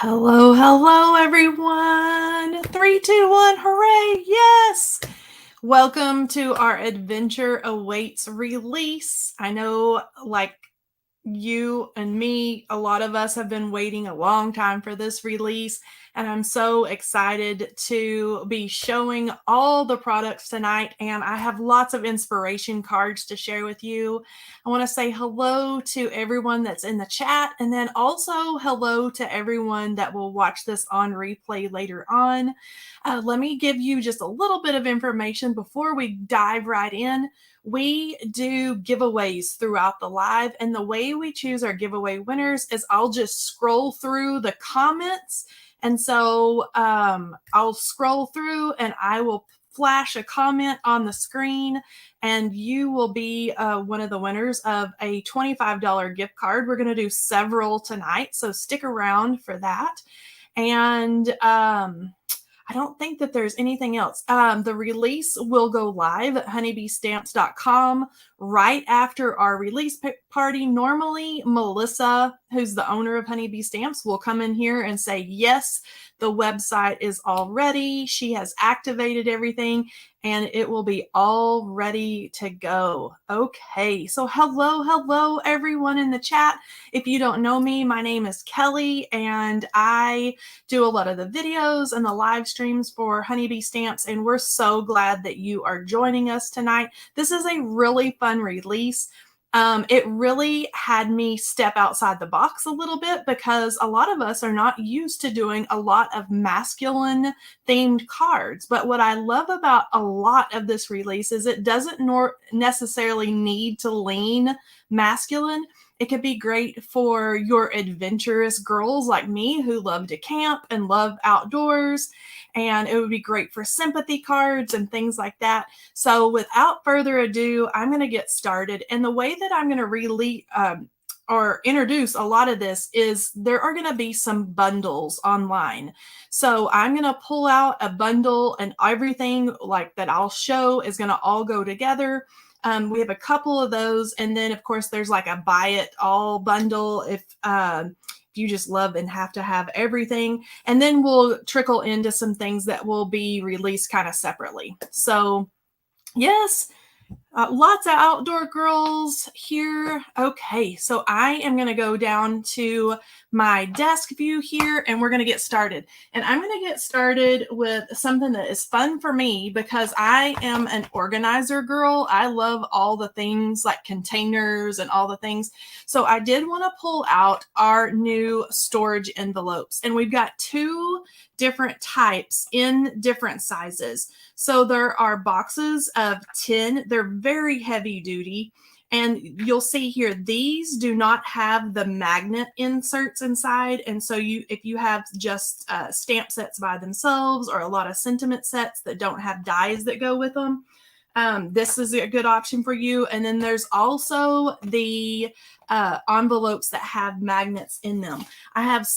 Hello, hello, everyone. Three, two, one, hooray. Yes. Welcome to our Adventure Awaits release. I know, like you and me, a lot of us have been waiting a long time for this release, and I'm so excited to be showing all the products tonight, and I have lots of inspiration cards to share with you. I want to say hello to everyone that's in the chat, and then also hello to everyone that will watch this on replay later on. Let me give you just a little bit of information before we dive right in. We do giveaways throughout the live, and the way we choose our giveaway winners is I'll just scroll through the comments. And so I'll scroll through and I will flash a comment on the screen, and you will be one of the winners of a $25 gift card. We're going to do several tonight, so stick around for that. And I don't think that there's anything else. The release will go live at honeybeestamps.com right after our release party. Normally, Melissa, who's the owner of Honeybee Stamps, will come in here and say, yes, the website is all ready. She has activated everything, and it will be all ready to go. Okay, so hello, everyone in the chat. If you don't know me, my name is Kelley, and I do a lot of the videos and the live streams for Honeybee Stamps, and we're so glad that you are joining us tonight. This is a really fun release. It really had me step outside the box a little bit because a lot of us are not used to doing a lot of masculine themed cards. But what I love about a lot of this release is it doesn't necessarily need to lean masculine. It could be great for your adventurous girls like me who love to camp and love outdoors. And it would be great for sympathy cards and things like that. So without further ado, I'm going to get started. And the way that I'm going to or introduce a lot of this is there are going to be some bundles online. So I'm going to pull out a bundle, and everything like that I'll show is going to all go together. We have a couple of those. And then of course there's like a buy it all bundle if you just love and have to have everything. And then we'll trickle into some things that will be released kind of separately. So yes, lots of outdoor girls here. Okay, so I am going to go down to my desk view here, and we're going to get started. And I'm going to get started with something that is fun for me because I am an organizer girl. I love all the things like containers and all the things. So I did want to pull out our new storage envelopes, and we've got two different types in different sizes. So there are boxes of 10. They're very heavy duty. And you'll see here, these do not have the magnet inserts inside. And so if you have just stamp sets by themselves or a lot of sentiment sets that don't have dies that go with them, this is a good option for you. And then there's also the envelopes that have magnets in them. I have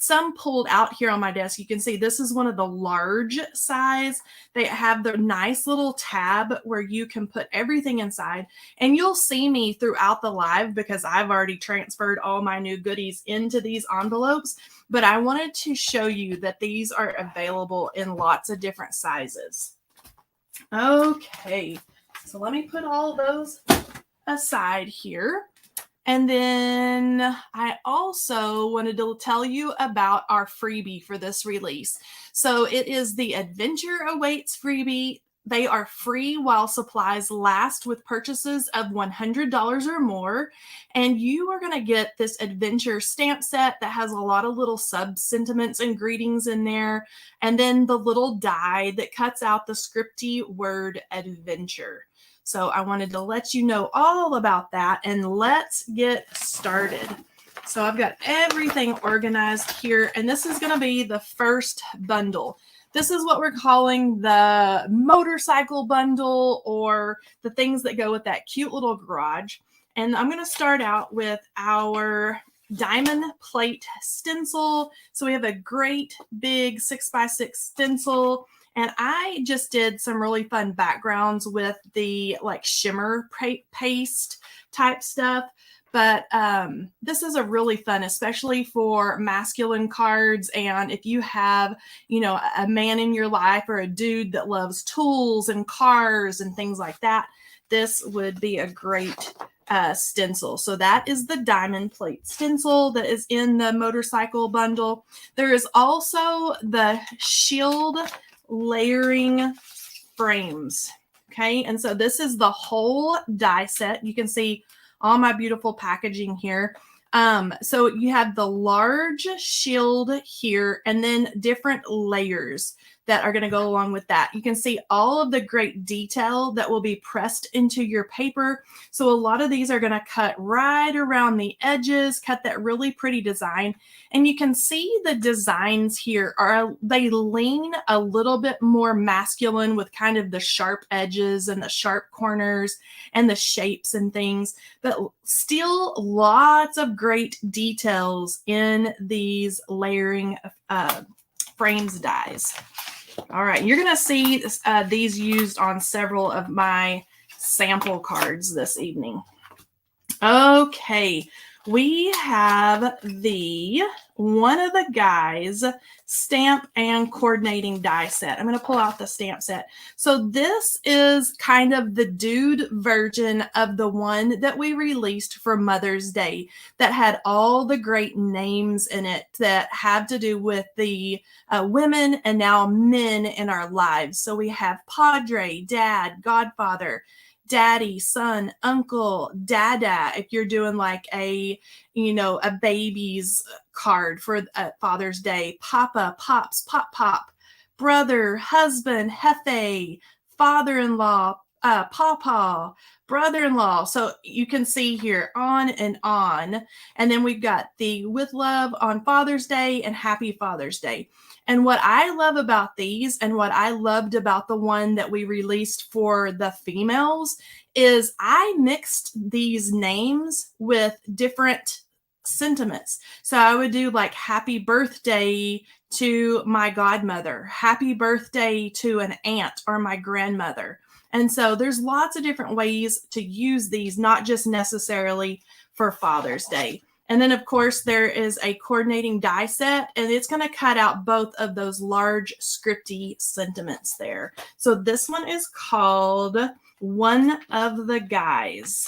some pulled out here on my desk. You can see this is one of the large size. They have their nice little tab where you can put everything inside. And you'll see me throughout the live because I've already transferred all my new goodies into these envelopes. But I wanted to show you that these are available in lots of different sizes. Okay, so let me put all those aside here. And then I also wanted to tell you about our freebie for this release. So it is the Adventure Awaits freebie. They are free while supplies last with purchases of $100 or more. And you are going to get this adventure stamp set that has a lot of little sub-sentiments and greetings in there. And then the little die that cuts out the scripty word adventure. So I wanted to let you know all about that, and let's get started. So I've got everything organized here, and this is going to be the first bundle. This is what we're calling the motorcycle bundle, or the things that go with that cute little garage. And I'm going to start out with our diamond plate stencil. So we have a great big 6x6 stencil. And I just did some really fun backgrounds with the like shimmer paste type stuff. But this is a really fun, especially for masculine cards. And if you have, you know, a man in your life or a dude that loves tools and cars and things like that, this would be a great stencil. So that is the diamond plate stencil that is in the motorcycle bundle. There is also the shield layering frames. Okay, and so this is the whole die set. You can see all my beautiful packaging here. So you have the large shield here and then different layers that are going to go along with that. You can see all of the great detail that will be pressed into your paper. So a lot of these are going to cut right around the edges, cut that really pretty design. And you can see the designs here they lean a little bit more masculine with kind of the sharp edges and the sharp corners and the shapes and things, but still lots of great details in these layering frames dies. All right, you're going to see these used on several of my sample cards this evening. Okay, we have one of the guys stamp and coordinating die set. I'm going to pull out the stamp set. So this is kind of the dude version of the one that we released for Mother's Day that had all the great names in it that have to do with the women and now men in our lives. So we have Padre, Dad, Godfather, Daddy, son, uncle, dada, if you're doing like a baby's card for Father's Day, Papa, Pops, Pop, Pop, brother, husband, Hefe, father-in-law, Pawpaw, brother-in-law. So you can see here on and on. And then we've got the with love on Father's Day and Happy Father's Day. And what I love about these and what I loved about the one that we released for the females is I mixed these names with different sentiments. So I would do like happy birthday to my godmother, happy birthday to an aunt or my grandmother. And so there's lots of different ways to use these, not just necessarily for Father's Day. And then, of course, there is a coordinating die set, and it's going to cut out both of those large scripty sentiments there. So this one is called One of the Guys.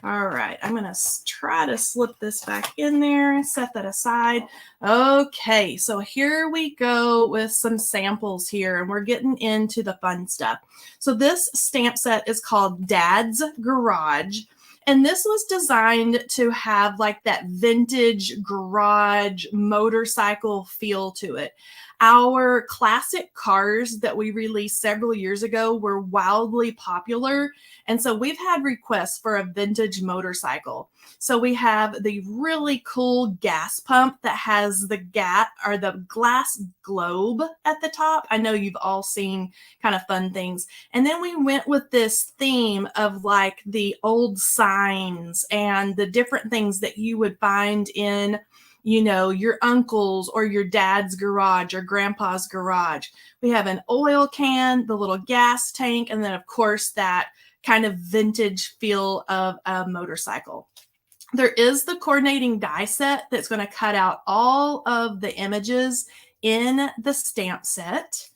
All right, I'm going to try to slip this back in there and set that aside. Okay, so here we go with some samples here, and we're getting into the fun stuff. So this stamp set is called Dad's Garage. And this was designed to have like that vintage garage motorcycle feel to it. Our classic cars that we released several years ago were wildly popular. And so we've had requests for a vintage motorcycle. So we have the really cool gas pump that has the glass globe at the top. I know you've all seen kind of fun things. And then we went with this theme of like the old signs and the different things that you would find in your uncle's or your dad's garage or grandpa's garage. We have an oil can, the little gas tank, and then of course that kind of vintage feel of a motorcycle. There is the coordinating die set that's going to cut out all of the images in the stamp set.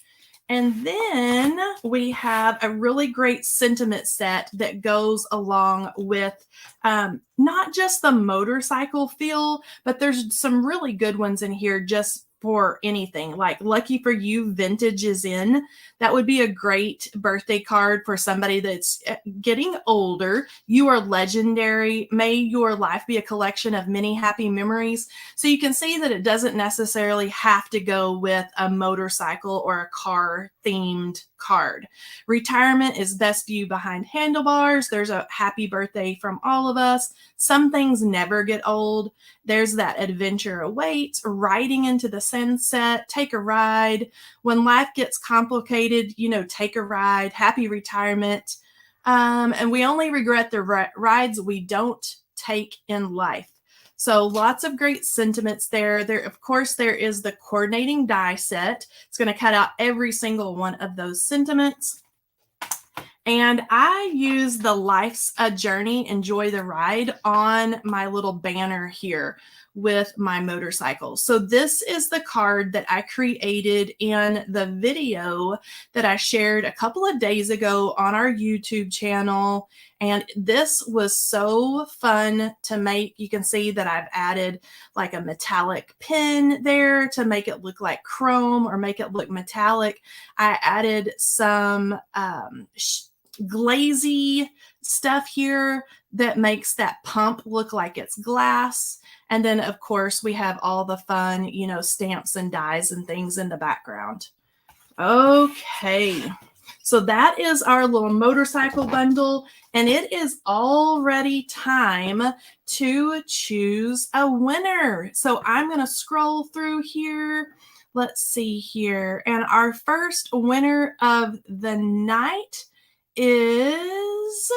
And then we have a really great sentiment set that goes along with not just the motorcycle feel, but there's some really good ones in here just for anything. Like Lucky for You Vintage is in. That would be a great birthday card for somebody that's getting older. You are legendary. May your life be a collection of many happy memories. So you can see that it doesn't necessarily have to go with a motorcycle or a car themed card. Retirement is Best View Behind Handlebars. There's a happy birthday from all of us. Some things never get old. There's that Adventure Awaits, Riding into the Sunset, Take a Ride. When life gets complicated, take a ride, Happy Retirement. And we only regret the rides we don't take in life. So lots of great sentiments there. Of course, there is the coordinating die set. It's going to cut out every single one of those sentiments. And I use the Life's a Journey, Enjoy the Ride on my little banner here with my motorcycle. So this is the card that I created in the video that I shared a couple of days ago on our YouTube channel. And this was so fun to make. You can see that I've added like a metallic pin there to make it look like chrome or make it look metallic. I added some glazy stuff here that makes that pump look like it's glass. And then, of course, we have all the fun, you know, stamps and dies and things in the background. Okay, so that is our little motorcycle bundle, and it is already time to choose a winner. So I'm going to scroll through here. Let's see here. And our first winner of the night is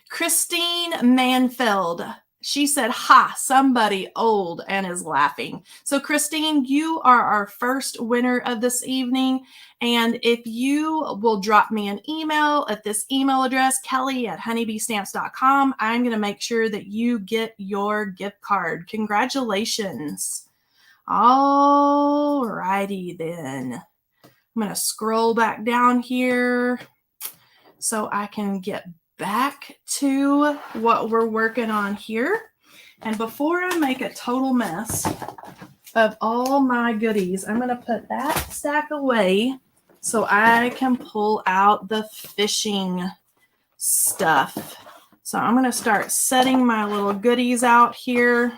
Christine Manfeld. She said, ha, somebody old, and is laughing. So Christine, you are our first winner of this evening. And if you will drop me an email at this email address, Kelley@honeybeestamps.com, I'm going to make sure that you get your gift card. Congratulations. All righty then. I'm going to scroll back down here so I can get back to what we're working on here. And before I make a total mess of all my goodies, I'm going to put that stack away so I can pull out the fishing stuff. So I'm going to start setting my little goodies out here,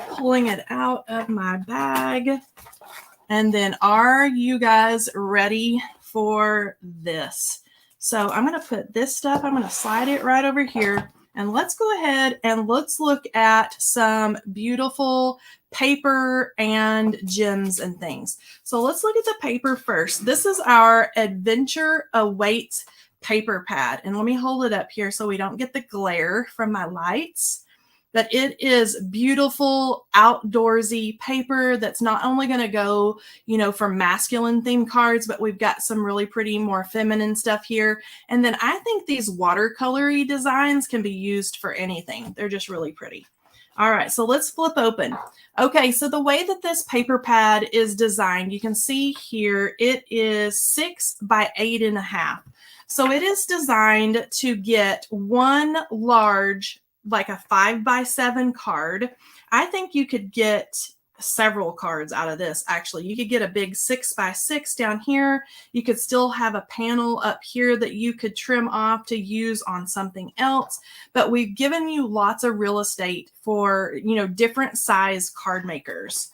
pulling it out of my bag. And then are you guys ready for this? So I'm going to put this stuff, I'm going to slide it right over here. And let's go ahead and let's look at some beautiful paper and gems and things. So let's look at the paper first. This is our Adventure Awaits paper pad. And let me hold it up here so we don't get the glare from my lights. But it is beautiful, outdoorsy paper that's not only going to go, you know, for masculine themed cards, but we've got some really pretty, more feminine stuff here. And then I think these watercolory designs can be used for anything. They're just really pretty. All right, so let's flip open. Okay, so the way that this paper pad is designed, you can see here, it is 6 by 8.5. So it is designed to get one large, like a 5 by 7 card. I think you could get several cards out of this. Actually, you could get a big 6 by 6 down here. You could still have a panel up here that you could trim off to use on something else. But we've given you lots of real estate for, you know, different size card makers.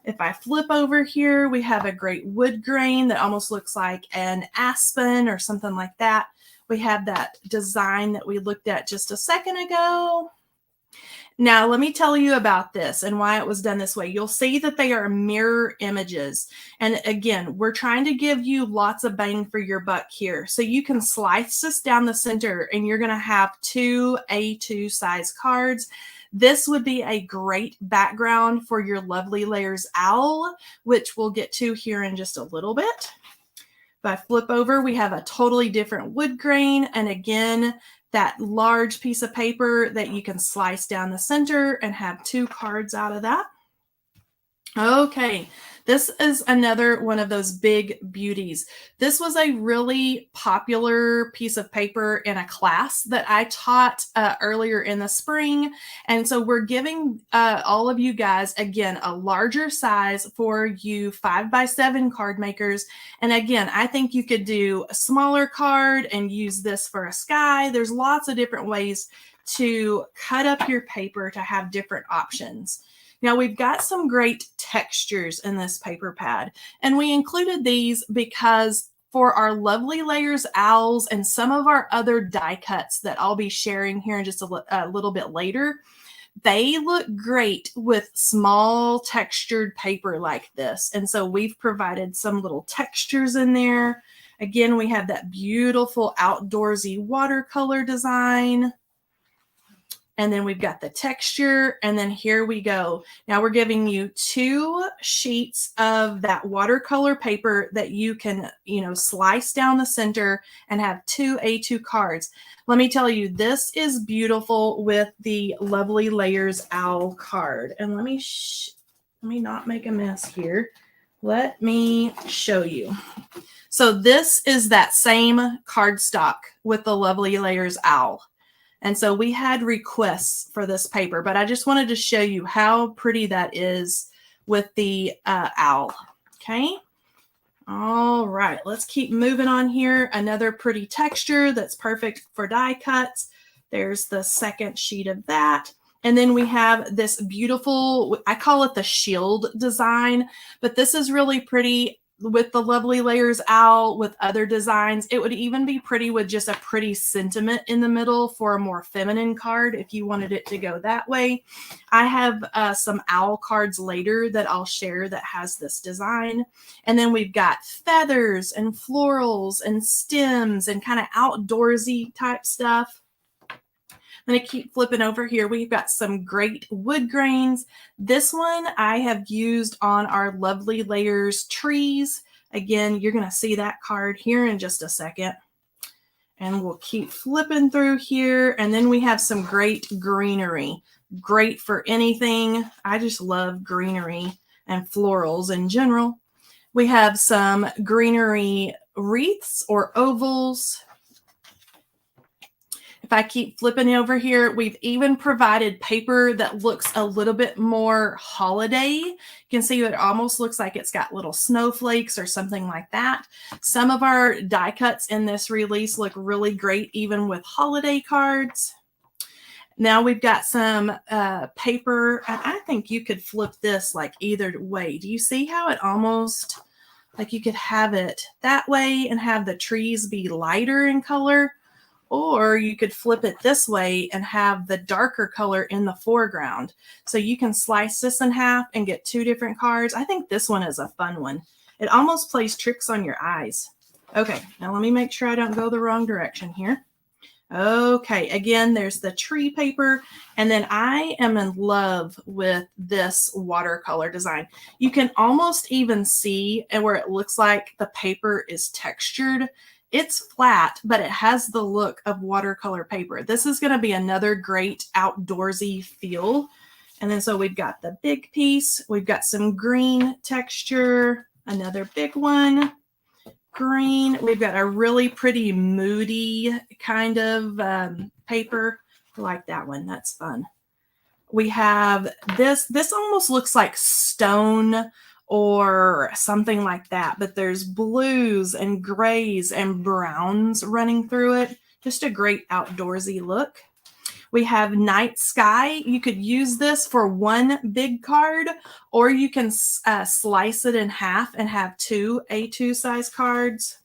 If I flip over here, we have a great wood grain that almost looks like an aspen or something like that. We have that design that we looked at just a second ago. Now, let me tell you about this and why it was done this way. You'll see that they are mirror images. And again, we're trying to give you lots of bang for your buck here. So you can slice this down the center and you're going to have 2 A2 size cards. This would be a great background for your Lovely Layers owl, which we'll get to here in just a little bit. If I flip over, we have a totally different wood grain. And again, that large piece of paper that you can slice down the center and have 2 cards out of that. Okay, this is another one of those big beauties. This was a really popular piece of paper in a class that I taught earlier in the spring. And so we're giving all of you guys, again, a larger size for you 5 by 7 card makers. And again, I think you could do a smaller card and use this for a sky. There's lots of different ways to cut up your paper to have different options. Now, we've got some great textures in this paper pad, and we included these because for our Lovely Layers owls and some of our other die cuts that I'll be sharing here in just a little bit later, they look great with small textured paper like this. And so we've provided some little textures in there. Again, we have that beautiful outdoorsy watercolor design. And then we've got the texture, and then here we go. Now we're giving you 2 sheets of that watercolor paper that you can, slice down the center and have 2 A2 cards. Let me tell you, this is beautiful with the Lovely Layers Owl card. And let me not make a mess here. Let me show you. So this is that same cardstock with the Lovely Layers Owl. And so we had requests for this paper, but I just wanted to show you how pretty that is with the owl. Okay. All right, let's keep moving on here. Another pretty texture that's perfect for die cuts. There's the second sheet of that. And then we have this beautiful, I call it the shield design, but this is really pretty with the Lovely Layers Owl, with other designs. It would even be pretty with just a pretty sentiment in the middle for a more feminine card if you wanted it to go that way. I have some owl cards later that I'll share that has this design. And then we've got feathers and florals and stems and kind of outdoorsy type stuff. I'm going to keep flipping over here. We've got some great wood grains. This one I have used on our Lovely Layers trees. Again, you're going to see that card here in just a second. And we'll keep flipping through here. And then we have some great greenery. Great for anything. I just love greenery and florals in general. We have some greenery wreaths or ovals. If I keep flipping over here, we've even provided paper that looks a little bit more holiday. You can see it almost looks like it's got little snowflakes or something like that. Some of our die cuts in this release look really great, even with holiday cards. Now we've got some paper, and I think you could flip this like either way. Do you see how it almost, like you could have it that way and have the trees be lighter in color? Or you could flip it this way and have the darker color in the foreground. So you can slice this in half and get 2 different cards. I think this one is a fun one. It almost plays tricks on your eyes. Okay, now let me make sure I don't go the wrong direction here. Okay, again, there's the tree paper. And then I am in love with this watercolor design. You can almost even see where it looks like the paper is textured. It's flat, but it has the look of watercolor paper. This is going to be another great outdoorsy feel. And then so we've got the big piece. We've got some green texture, another big one, green. We've got a really pretty moody kind of paper. I like that one. That's fun. We have this. This almost looks like stone or something like that, but there's blues and grays and browns running through it. Just a great outdoorsy look. We have night sky. You could use this for 1 big card, or you can slice it in half and have 2 A2 size cards.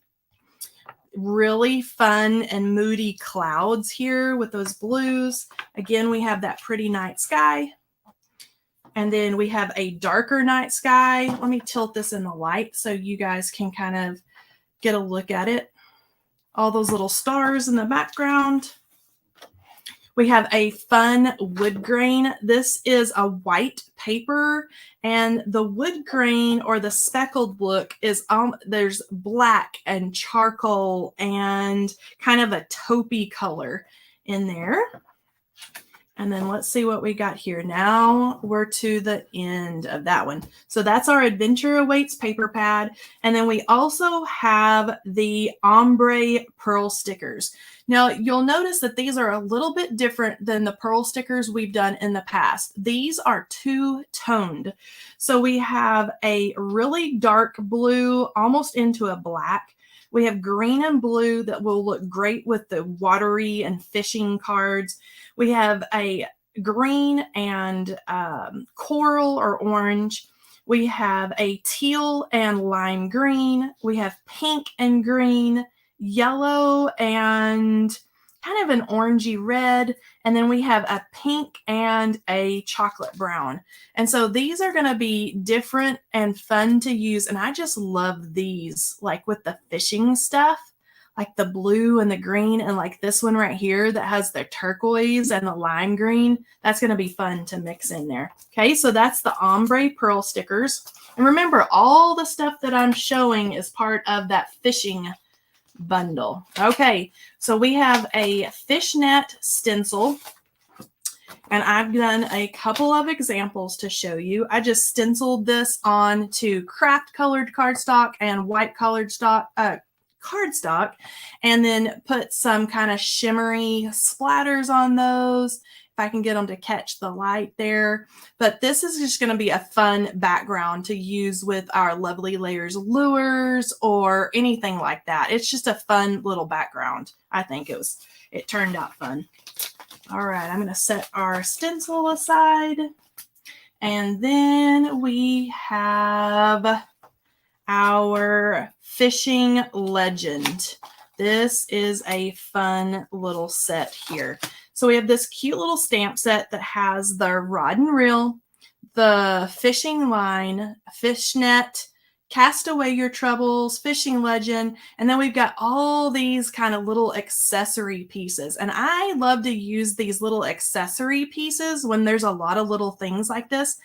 Really fun and moody clouds here with those blues. Again, we have that pretty night sky. And then we have a darker night sky. Let me tilt this in the light so you guys can kind of get a look at it. All those little stars in the background. We have a fun wood grain. This is a white paper, and the wood grain or the speckled look is there's black and charcoal and kind of a taupey color in there. And then let's see what we got here. Now we're to the end of that one. So that's our Adventure Awaits paper pad. And then we also have the ombre pearl stickers. Now you'll notice that these are a little bit different than the pearl stickers we've done in the past. These are two-toned. So we have a really dark blue, almost into a black. We have green and blue that will look great with the watery and fishing cards. We have a green and coral or orange. We have a teal and lime green. We have pink and green, yellow and kind of an orangey red. And then we have a pink and a chocolate brown. And so these are going to be different and fun to use. And I just love these, like with the fishing stuff. like the blue and the green, and like this one right here that has the turquoise and the lime green. That's going to be fun to mix in there. Okay, so that's the ombre pearl stickers. And remember, all the stuff that I'm showing is part of that fishing bundle. Okay, so we have a fishnet stencil, and I've done a couple of examples to show you. I just stenciled this onto craft colored cardstock and white colored cardstock, and then put some kind of shimmery splatters on those, if I can get them to catch the light there. But this is just going to be a fun background to use with our Lovely Layers lures or anything like that. It's just a fun little background. I think it turned out fun. All right, I'm going to set our stencil aside, and then we have our fishing legend. This is a fun little set here. So we have this cute little stamp set that has the rod and reel, the fishing line, fishnet, cast away your troubles, fishing legend, and then we've got all these kind of little accessory pieces. And I love to use these little accessory pieces when there's a lot of little things like this.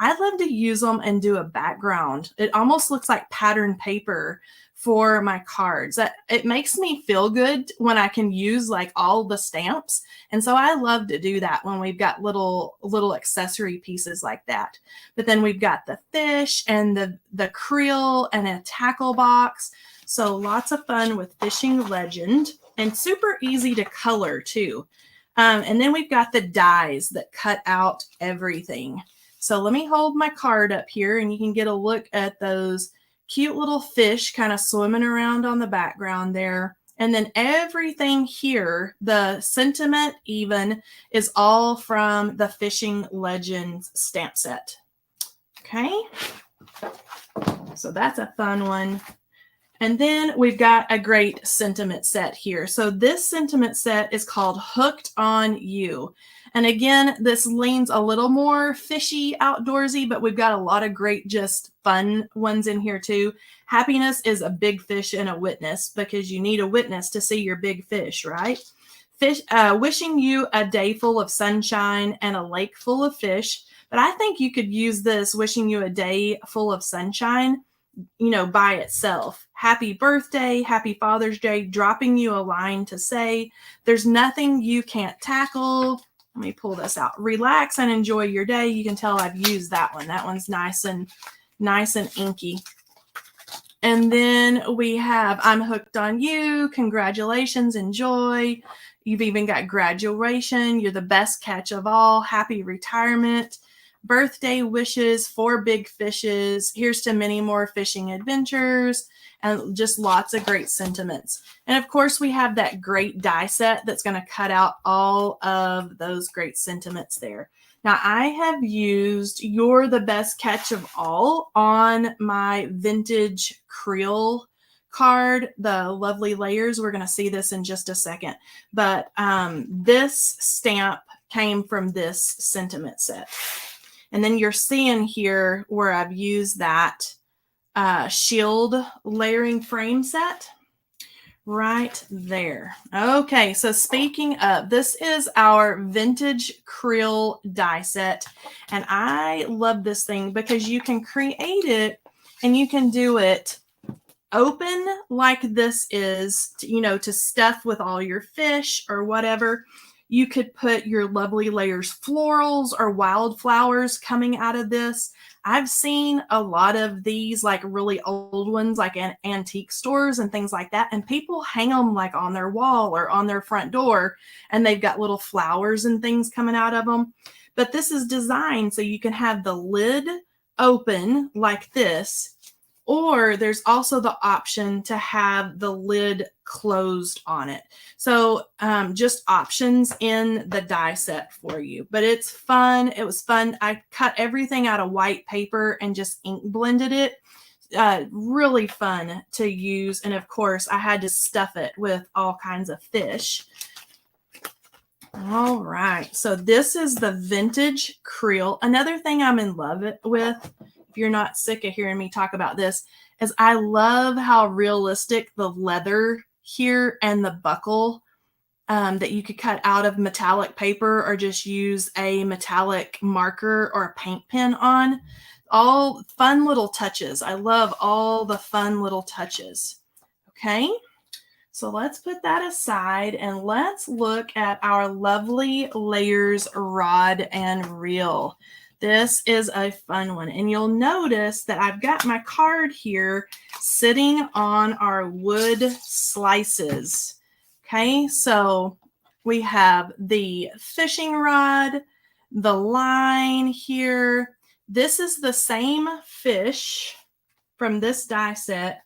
I love to use them and do a background. It almost looks like pattern paper for my cards. It makes me feel good when I can use like all the stamps. And so I love to do that when we've got little accessory pieces like that. But then we've got the fish and the Creole and a tackle box. So lots of fun with fishing legend, and super easy to color too. And then we've got the dies that cut out everything. So let me hold my card up here and you can get a look at those cute little fish kind of swimming around on the background there. And then everything here, the sentiment even, is all from the Fishing Legends stamp set. Okay, so that's a fun one. And then we've got a great sentiment set here. So this sentiment set is called Hooked on You. And again, this leans a little more fishy, outdoorsy, but we've got a lot of great, just fun ones in here too. Happiness is a big fish and a witness, because you need a witness to see your big fish, right? Wishing you a day full of sunshine and a lake full of fish. But I think you could use this wishing you a day full of sunshine, you know, by itself. Happy birthday, happy Father's Day, dropping you a line to say, there's nothing you can't tackle. Let me pull this out. Relax and enjoy your day. You can tell I've used that one. That one's nice and inky. And then we have I'm Hooked on You. Congratulations, enjoy. You've even got graduation. You're the best catch of all. Happy retirement. Birthday wishes, 4 big fishes. Here's to many more fishing adventures. And just lots of great sentiments. And of course, we have that great die set that's going to cut out all of those great sentiments there. Now, I have used You're the Best Catch of All on my vintage Creole card, the Lovely Layers. We're going to see this in just a second. But this stamp came from this sentiment set. And then you're seeing here where I've used that shield layering frame set right there. Okay, so speaking of, this is our vintage Creole die set, and I love this thing because you can create it and you can do it open like this is, you know, to stuff with all your fish or whatever. You could put your Lovely Layers florals or wildflowers coming out of this. I've seen a lot of these, like really old ones, like in antique stores and things like that. And people hang them like on their wall or on their front door, and they've got little flowers and things coming out of them. But this is designed so you can have the lid open like this, or there's also the option to have the lid closed on it. So just options in the die set for you. But it's fun. It was fun. I cut everything out of white paper and just ink blended it. Really fun to use. And of course, I had to stuff it with all kinds of fish. All right. So this is the vintage Creole. Another thing I'm in love with, if you're not sick of hearing me talk about this, is I love how realistic the leather here and the buckle that you could cut out of metallic paper or just use a metallic marker or a paint pen on. All fun little touches. I love all the fun little touches. Okay. So let's put that aside and let's look at our lovely layers rod and reel. This is a fun one. And you'll notice that I've got my card here sitting on our wood slices. Okay, so we have the fishing rod, the line here. This is the same fish from this die set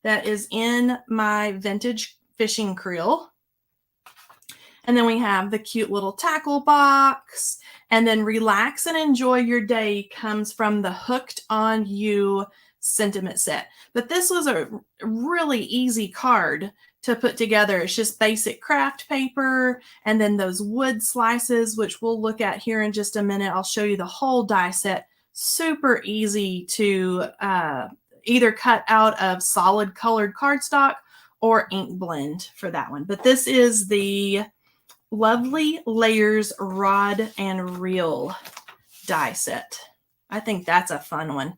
that is in my vintage fishing Creole. And then we have the cute little tackle box. And then Relax and Enjoy Your Day comes from the Hooked on You sentiment set. But this was a really easy card to put together. It's just basic craft paper and then those wood slices, which we'll look at here in just a minute. I'll show you the whole die set. Super easy to either cut out of solid colored cardstock or ink blend for that one. But this is the lovely Layers Rod and Reel die set. I think that's a fun one.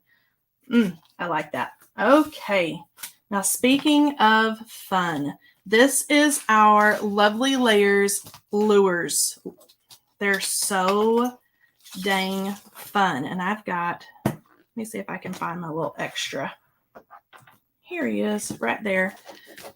I like that. Okay, now speaking of fun, this is our lovely Layers lures. They're so dang fun. And I've got, let me see if I can find my little extra. Here he is, right there.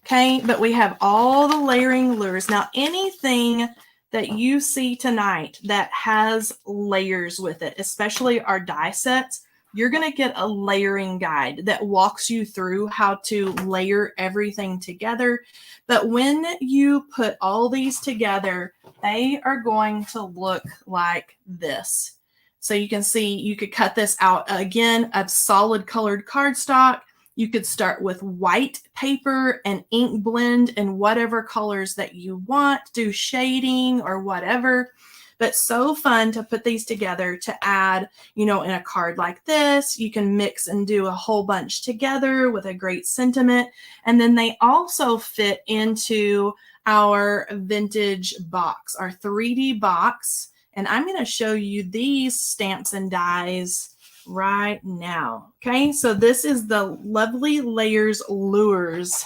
Okay, but we have all the layering lures. Now, anything that you see tonight that has layers with it, especially our die sets, you're going to get a layering guide that walks you through how to layer everything together. But when you put all these together, they are going to look like this. So you can see you could cut this out again of solid colored cardstock. You could start with white paper and ink blend in whatever colors that you want, do shading or whatever. But so fun to put these together to add, you know, in a card like this. You can mix and do a whole bunch together with a great sentiment. And then they also fit into our vintage box, our 3D box. And I'm going to show you these stamps and dies right now. Okay, so this is the lovely Layers lures.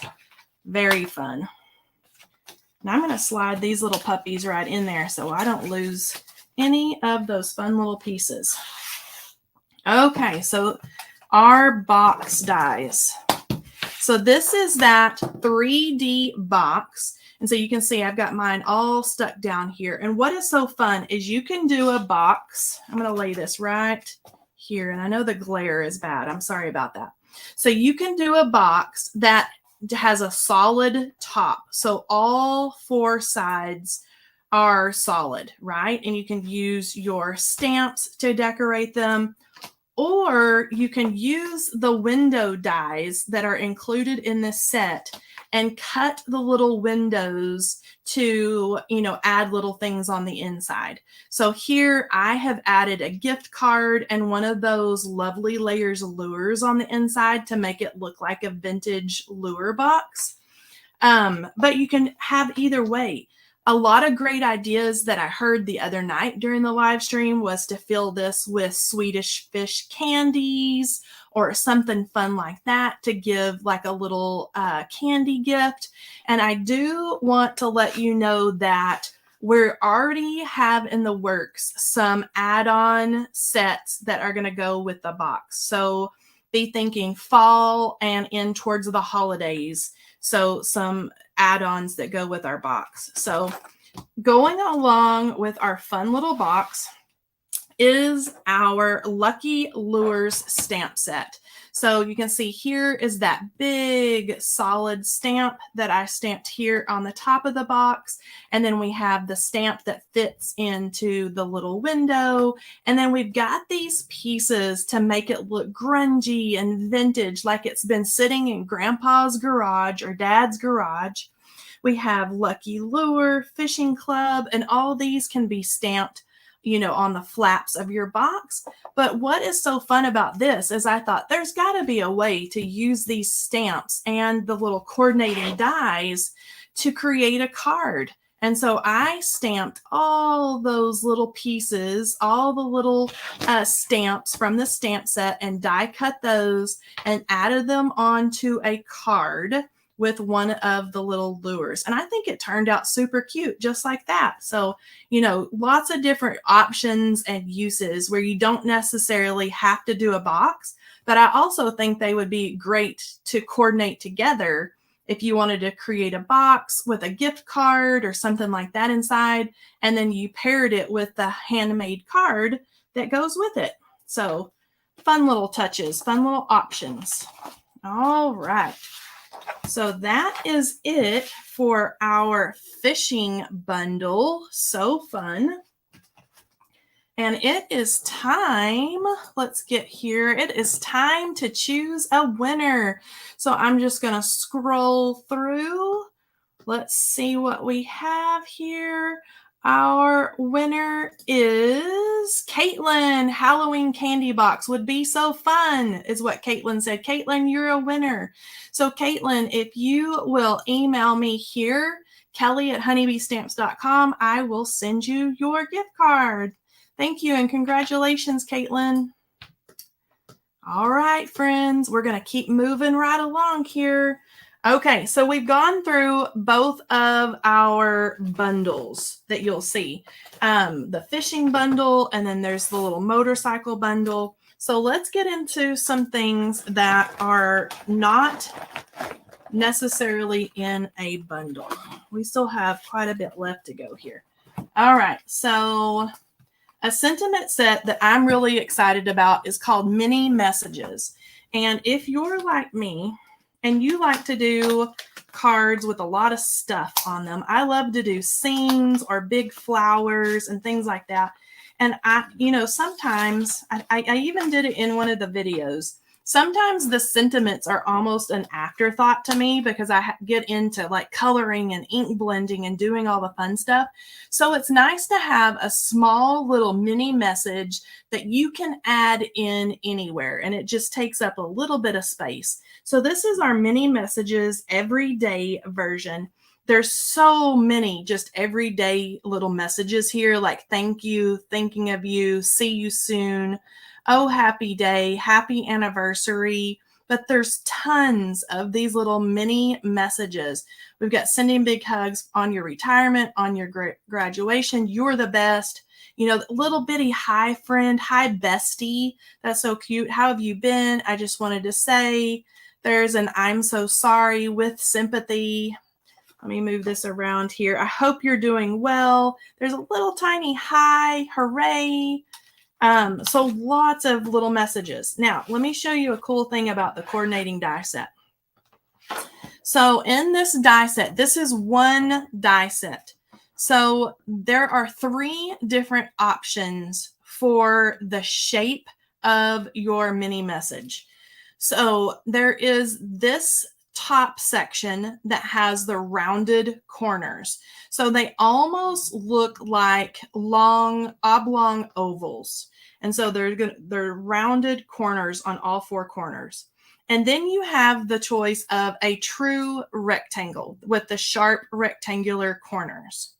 Very fun. Now I'm going to slide these little puppies right in there so I don't lose any of those fun little pieces. Okay, so our box dies. So this is that 3D box. And so you can see I've got mine all stuck down here. And what is so fun is you can do a box. I'm going to lay this right here. And I know the glare is bad. I'm sorry about that. So you can do a box that has a solid top. So all four sides are solid, right? And you can use your stamps to decorate them, or you can use the window dies that are included in this set and cut the little windows to, you know, add little things on the inside. So here I have added a gift card and one of those lovely Layers lures on the inside to make it look like a vintage lure box. But you can have either way. A lot of great ideas that I heard the other night during the live stream was to fill this with Swedish fish candies or something fun like that to give like a little candy gift. And I do want to let you know that we already have in the works some add-on sets that are going to go with the box. So be thinking fall and in towards the holidays. So some add-ons that go with our box. So going along with our fun little box is our Lucky Lures stamp set. So you can see here is that big solid stamp that I stamped here on the top of the box. And then we have the stamp that fits into the little window. And then we've got these pieces to make it look grungy and vintage, like it's been sitting in Grandpa's garage or Dad's garage. We have Lucky Lure, Fishing Club, and all these can be stamped you know, on the flaps of your box. But what is so fun about this is I thought there's got to be a way to use these stamps and the little coordinating dies to create a card. And so I stamped all those little pieces, all the little stamps from the stamp set, and die cut those and added them onto a card with one of the little lures. And I think it turned out super cute, just like that. So, you know, lots of different options and uses where you don't necessarily have to do a box, but I also think they would be great to coordinate together if you wanted to create a box with a gift card or something like that inside, and then you paired it with the handmade card that goes with it. So fun little touches, fun little options. All right. So that is it for our fishing bundle. So fun. And it is time, let's get here. It is time to choose a winner. So I'm just going to scroll through. Let's see what we have here. Our winner is Caitlin. Halloween candy box would be so fun, is what Caitlin said. Caitlin, you're a winner. So Caitlin, if you will email me here, Kelley@honeybeestamps.com, I will send you your gift card. Thank you and congratulations, Caitlin. All right, friends, we're going to keep moving right along here. Okay, so we've gone through both of our bundles that you'll see. The fishing bundle, and then there's the little motorcycle bundle. So let's get into some things that are not necessarily in a bundle. We still have quite a bit left to go here. All right, so a sentiment set that I'm really excited about is called Mini Messages. And if you're like me and you like to do cards with a lot of stuff on them, I love to do scenes or big flowers and things like that. And I, you know, sometimes I even did it in one of the videos. Sometimes the sentiments are almost an afterthought to me because I get into like coloring and ink blending and doing all the fun stuff. So it's nice to have a small little mini message that you can add in anywhere, and it just takes up a little bit of space. So this is our mini messages everyday version. There's so many just everyday little messages here, like thank you, thinking of you, see you soon, oh, happy day, happy anniversary. But there's tons of these little mini messages. We've got sending big hugs on your retirement, on your graduation, you're the best. You know, little bitty hi friend, hi bestie. That's so cute. How have you been? I just wanted to say. There's an I'm so sorry with sympathy. Let me move this around here. I hope you're doing well. There's a little tiny hi, hooray. So lots of little messages. Now, let me show you a cool thing about the coordinating die set. So in this die set, this is one die set. So there are 3 different options for the shape of your mini message. So there is this top section that has the rounded corners. So they almost look like long oblong ovals. And so they're rounded corners on all 4 corners. And then you have the choice of a true rectangle with the sharp rectangular corners.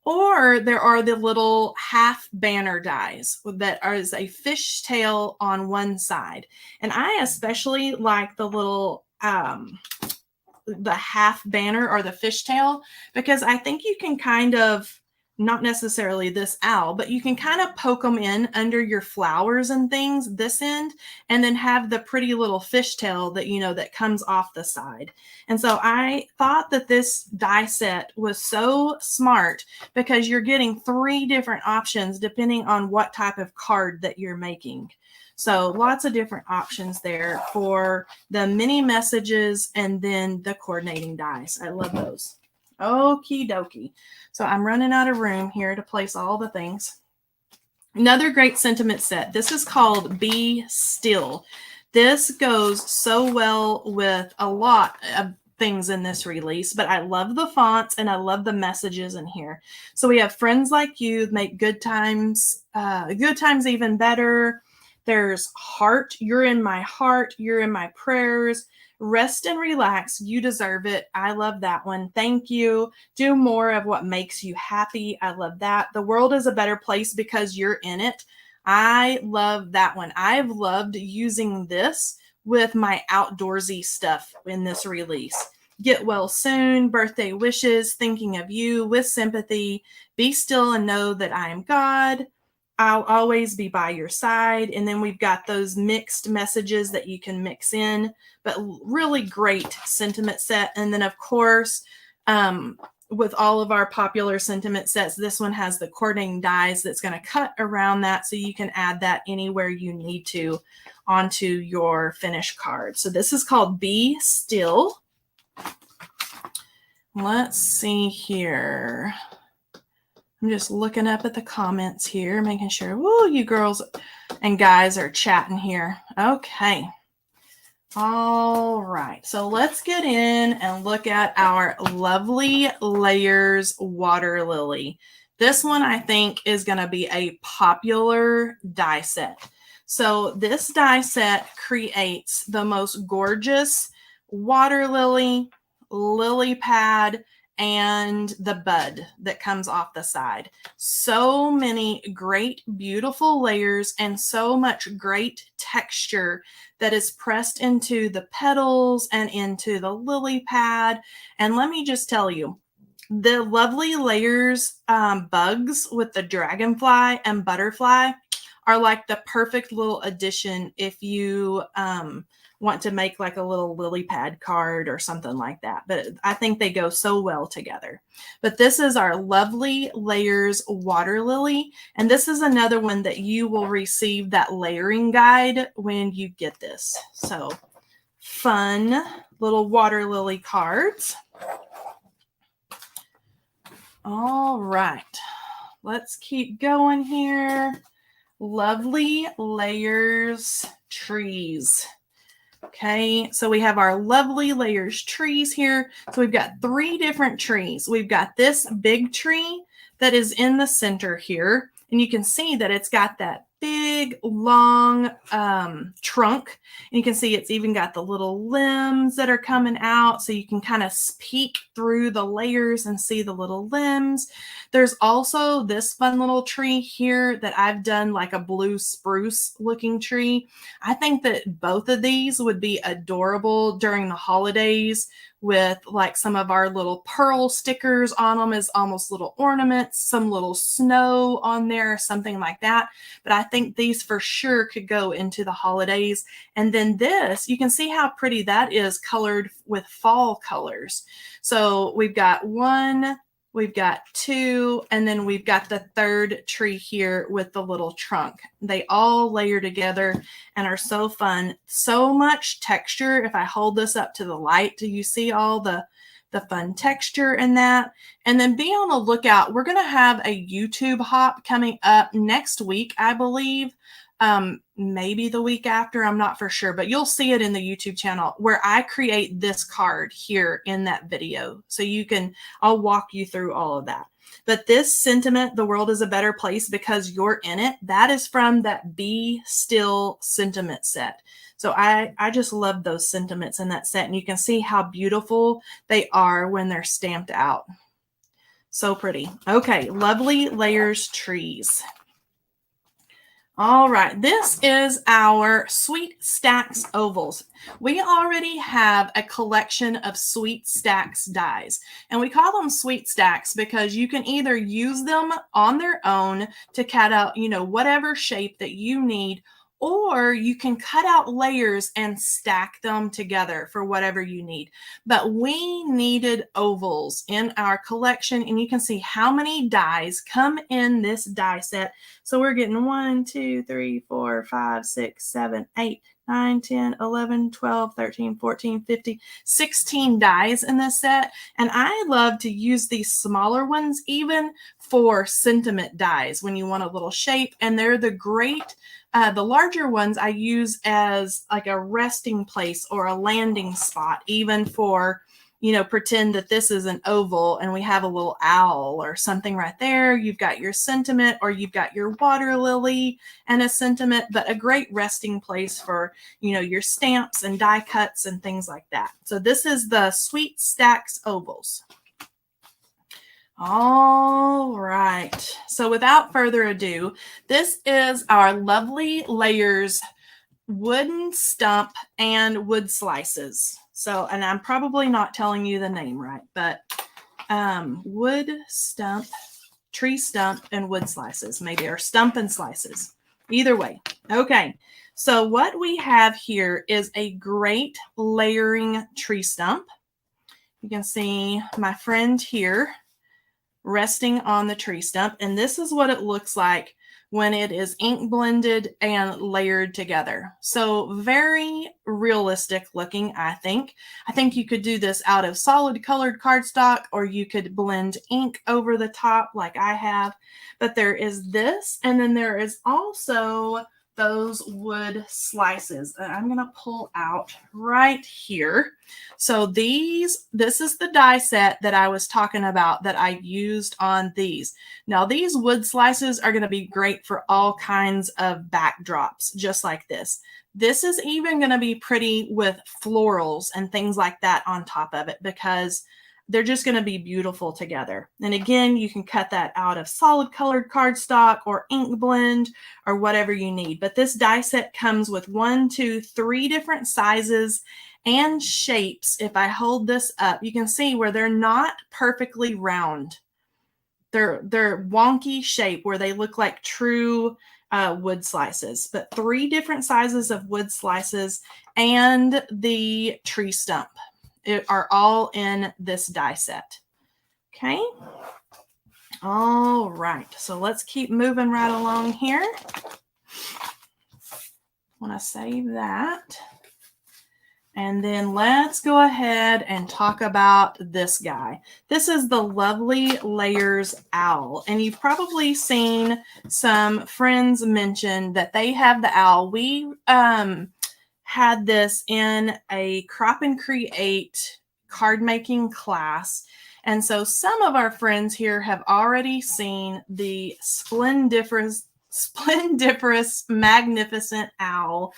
Or there are the little half banner dies that is a fishtail on one side. And I especially like the little the half banner or the fishtail, because I think you can kind of, not necessarily this owl, but you can kind of poke them in under your flowers and things this end, and then have the pretty little fishtail that, you know, that comes off the side. And so I thought that this die set was so smart because you're getting 3 different options depending on what type of card that you're making. So lots of different options there for the mini messages and then the coordinating dies. I love those. Okie dokie. So I'm running out of room here to place all the things. Another great sentiment set. This is called Be Still. This goes so well with a lot of things in this release, but I love the fonts and I love the messages in here. So we have friends like you make good times even better. There's heart. You're in my heart. You're in my prayers. Rest and relax. You deserve it. I love that one. Thank you. Do more of what makes you happy. I love that. The world is a better place because you're in it. I love that one. I've loved using this with my outdoorsy stuff in this release. Get well soon, birthday wishes, thinking of you with sympathy, be still and know that I am God. I'll always be by your side. And then we've got those mixed messages that you can mix in, but really great sentiment set. And then of course, with all of our popular sentiment sets, this one has the coordinating dies that's going to cut around that, so you can add that anywhere you need to onto your finished card. So this is called Be Still. Let's see here. I'm just looking up at the comments here, making sure, whoa, you girls and guys are chatting here. Okay. All right, so let's get in and look at our Lovely Layers Water Lily. This one I think is going to be a popular die set. So this die set creates the most gorgeous water lily, lily pad, and the bud that comes off the side. So many great, beautiful layers and so much great texture that is pressed into the petals and into the lily pad. And let me just tell you, the Lovely Layers bugs with the dragonfly and butterfly are like the perfect little addition if you want to make like a little lily pad card or something like that. But I think they go so well together. But this is our Lovely Layers Water Lily. And this is another one that you will receive that layering guide when you get this. So fun little water lily cards. All right, let's keep going here. Lovely Layers Trees. Okay, so we have our Lovely Layers trees here. So we've got 3 different trees. We've got this big tree that is in the center here. And you can see that it's got that big, long trunk. And you can see it's even got the little limbs that are coming out. So you can kind of peek through the layers and see the little limbs. There's also this fun little tree here that I've done like a blue spruce looking tree. I think that both of these would be adorable during the holidays with like some of our little pearl stickers on them as almost little ornaments, some little snow on there, something like that. But I think these for sure could go into the holidays. And then this, you can see how pretty that is colored with fall colors. So we've got 1, we've got 2, and then we've got the 3rd tree here with the little trunk. They all layer together and are so fun. So much texture. If I hold this up to the light, do you see all the fun texture in that? And then be on the lookout. We're going to have a YouTube hop coming up next week, I believe. Maybe the week after, I'm not for sure, but you'll see it in the YouTube channel where I create this card here in that video. So I'll walk you through all of that. But this sentiment, the world is a better place because you're in it, that is from that Be Still sentiment set. So I just love those sentiments in that set. And you can see how beautiful they are when they're stamped out. So pretty. Okay, Lovely Layers Trees. All right, this is our Sweet Stacks ovals. We already have a collection of Sweet Stacks dies, and we call them Sweet Stacks because you can either use them on their own to cut out, whatever shape that you need, or you can cut out layers and stack them together for whatever you need. But we needed ovals in our collection, and you can see how many dies come in this die set. So we're getting 1, 2, 3, 4, 5, 6, 7, 8, 9, 10, 11, 12, 13, 14, 15, 16 dies in this set. And I love to use these smaller ones even for sentiment dies when you want a little shape. And they're the great, the larger ones I use as like a resting place or a landing spot, even for, pretend that this is an oval and we have a little owl or something right there. You've got your sentiment, or you've got your water lily and a sentiment, but a great resting place for, your stamps and die cuts and things like that. So this is the Sweet Stacks Ovals. All right. So without further ado, this is our lovely layers wooden stump and wood slices. So, and I'm probably not telling you the name right, but wood stump, tree stump, and wood slices, maybe, or stump and slices. Either way. Okay. So what we have here is a great layering tree stump. You can see my friend here resting on the tree stump, and this is what it looks like when it is ink blended and layered together. So very realistic looking, I think. I think you could do this out of solid colored cardstock, or you could blend ink over the top like I have. But there is this, and then there is also those wood slices. I'm going to pull out right here. So this is the die set that I was talking about that I used on these. Now these wood slices are going to be great for all kinds of backdrops, just like this. This is even going to be pretty with florals and things like that on top of it, because they're just going to be beautiful together. And again, you can cut that out of solid colored cardstock or ink blend or whatever you need. But this die set comes with 1, 2, 3 different sizes and shapes. If I hold this up, you can see where they're not perfectly round. They're wonky shape where they look like true wood slices. But 3 different sizes of wood slices and the tree stump are all in this die set. Okay. All right. So let's keep moving right along here. I want to save that. And then let's go ahead and talk about this guy. This is the Lovely Layers Owl. And you've probably seen some friends mention that they have the owl. We had this in a Crop and Create card making class. And so some of our friends here have already seen the Splendiferous Magnificent Owl.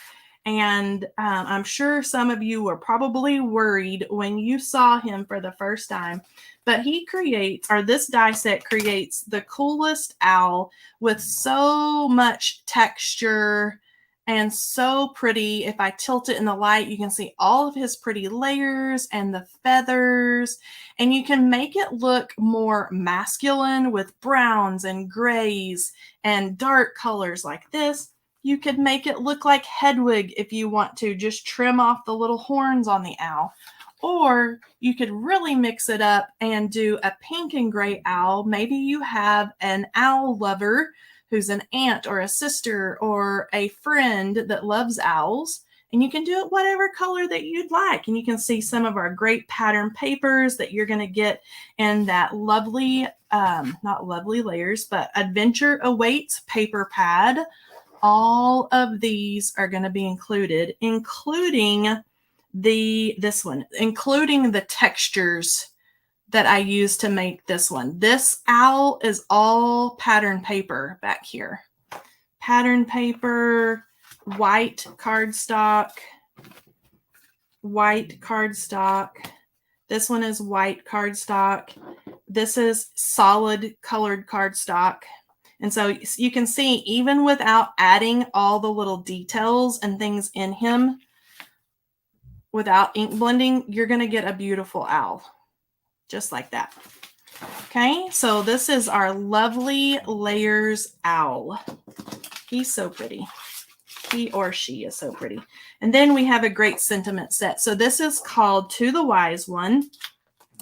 And I'm sure some of you were probably worried when you saw him for the first time. But he creates, or this die set creates, the coolest owl with so much texture and so pretty. If I tilt it in the light, you can see all of his pretty layers and the feathers. And you can make it look more masculine with browns and grays and dark colors like this. You could make it look like Hedwig if you want to, just trim off the little horns on the owl. Or you could really mix it up and do a pink and gray owl. Maybe you have an owl lover who's an aunt or a sister or a friend that loves owls. And you can do it whatever color that you'd like. And you can see some of our great pattern papers that you're going to get in that lovely, not Lovely Layers, but Adventure Awaits paper pad. All of these are going to be included, including this one, including the textures that I used to make this one. This owl is all pattern paper back here. Pattern paper, white cardstock, white cardstock. This one is white cardstock. This is solid colored cardstock. And so you can see, even without adding all the little details and things in him, without ink blending, you're going to get a beautiful owl, just like that. Okay, so this is our Lovely Layers Owl. He's so pretty. He or she is so pretty. And then we have a great sentiment set. So this is called To the Wise One.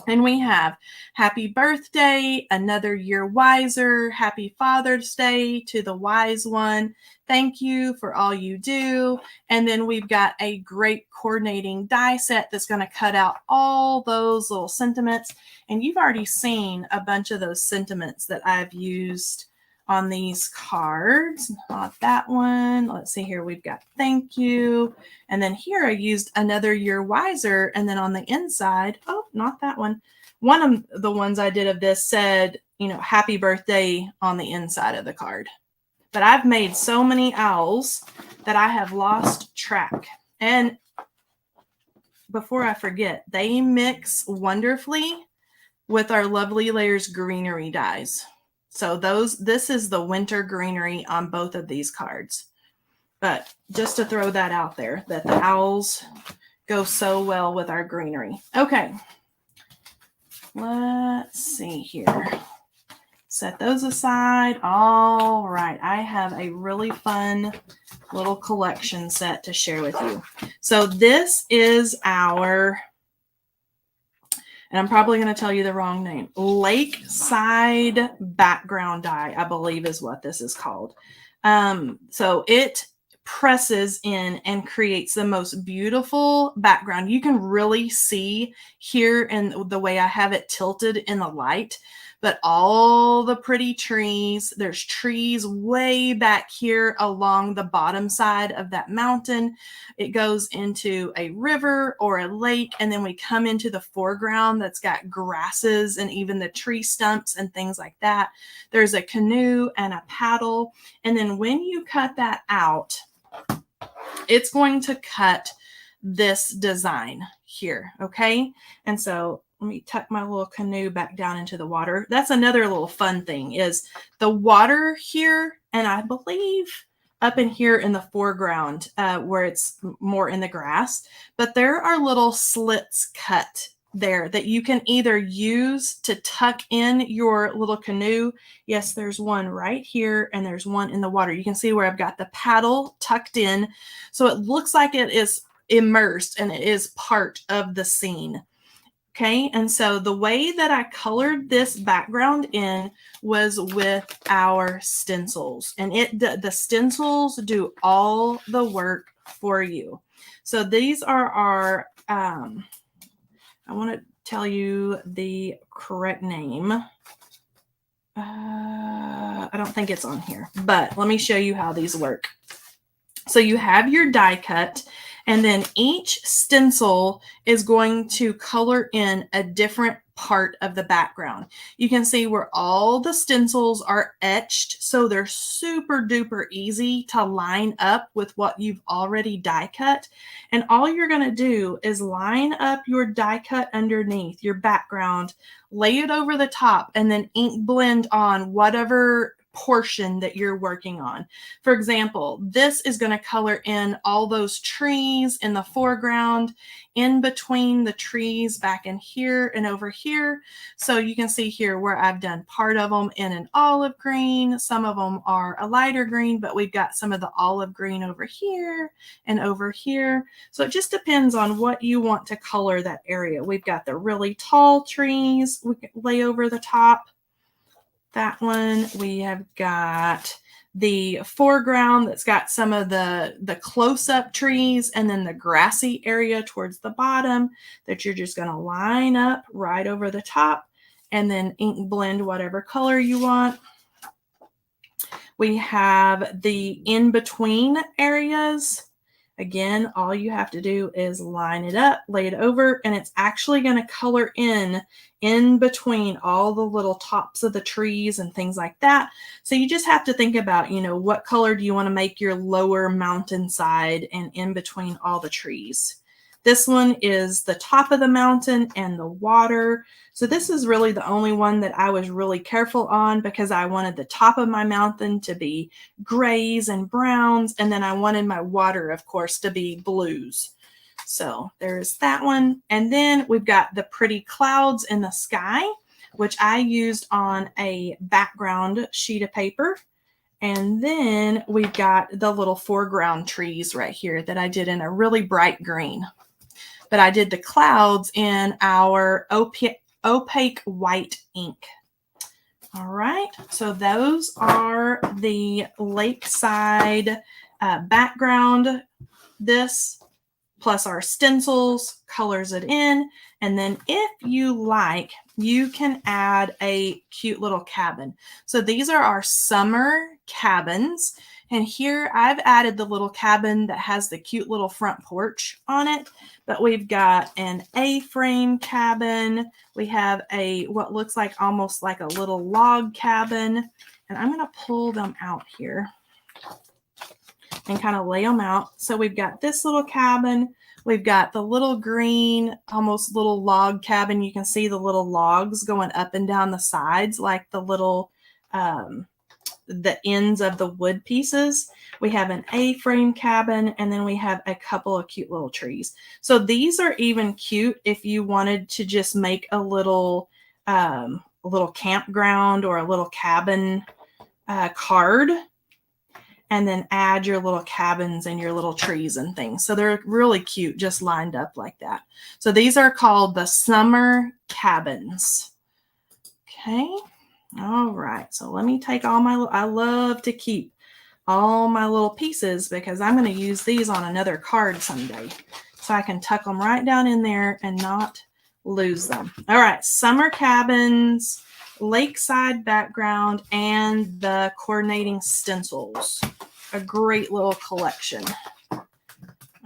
And we have Happy Birthday, Another Year Wiser, Happy Father's Day to the Wise One. Thank you for all you do. And then we've got a great coordinating die set that's going to cut out all those little sentiments. And you've already seen a bunch of those sentiments that I've used on these cards. Not that one. Let's see here. We've got thank you. And then here I used another year wiser. And then on the inside, oh, not that one. One of the ones I did of this said, you know, happy birthday on the inside of the card. But I've made so many owls that I have lost track. And before I forget, they mix wonderfully with our Lovely Layers greenery dies. So this is the winter greenery on both of these cards. But just to throw that out there, that the owls go so well with our greenery. Okay, let's see here. Set those aside. All right, I have a really fun little collection set to share with you. So this is our, and I'm probably going to tell you the wrong name, Lakeside Background Die, I believe is what this is called. So it presses in and creates the most beautiful background. You can really see here in the way I have it tilted in the light, but all the pretty trees, there's trees way back here along the bottom side of that mountain. It goes into a river or a lake, and then we come into the foreground that's got grasses and even the tree stumps and things like that. There's a canoe and a paddle. And then when you cut that out, it's going to cut this design here, okay? And so let me tuck my little canoe back down into the water. That's another little fun thing is the water here, and I believe up in here in the foreground where it's more in the grass, but there are little slits cut there that you can either use to tuck in your little canoe. Yes, there's one right here and there's one in the water. You can see where I've got the paddle tucked in. So it looks like it is immersed and it is part of the scene. Okay, and so the way that I colored this background in was with our stencils, and the stencils do all the work for you. So these are our, I want to tell you the correct name. I don't think it's on here, but let me show you how these work. So you have your die cut, and then each stencil is going to color in a different part of the background. You can see where all the stencils are etched, so they're super duper easy to line up with what you've already die cut. And all you're going to do is line up your die cut underneath your background, lay it over the top, and then ink blend on whatever portion that you're working on. For example, this is going to color in all those trees in the foreground, in between the trees back in here and over here. So you can see here where I've done part of them in an olive green. Some of them are a lighter green, but we've got some of the olive green over here and over here. So it just depends on what you want to color that area. We've got the really tall trees we can lay over the top. That one, we have got the foreground that's got some of the close-up trees, and then the grassy area towards the bottom that you're just going to line up right over the top and then ink blend whatever color you want. We have the in-between areas. Again, all you have to do is line it up, lay it over, and it's actually going to color in between all the little tops of the trees and things like that. So you just have to think about, you know, what color do you want to make your lower mountainside and in between all the trees. This one is the top of the mountain and the water. So this is really the only one that I was really careful on because I wanted the top of my mountain to be grays and browns. And then I wanted my water, of course, to be blues. So there's that one. And then we've got the pretty clouds in the sky, which I used on a background sheet of paper. And then we've got the little foreground trees right here that I did in a really bright green. But I did the clouds in our opaque white ink. All right, so those are the lakeside background. This plus our stencils, colors it in. And then if you like, you can add a cute little cabin. So these are our summer cabins. And here I've added the little cabin that has the cute little front porch on it. But we've got an A-frame cabin. We have a what looks like almost like a little log cabin. And I'm going to pull them out here and kind of lay them out. So we've got this little cabin. We've got the little green, almost little log cabin. You can see the little logs going up and down the sides, like the little, the ends of the wood pieces. We have an A-frame cabin, and then we have a couple of cute little trees. So these are even cute if you wanted to just make a little campground or a little cabin card, and then add your little cabins and your little trees and things. So they're really cute, just lined up like that. So these are called the summer cabins. Okay. All right. So let me take all my, I love to keep all my little pieces because I'm going to use these on another card someday. So I can tuck them right down in there and not lose them. All right. Summer cabins, lakeside background, and the coordinating stencils. A great little collection.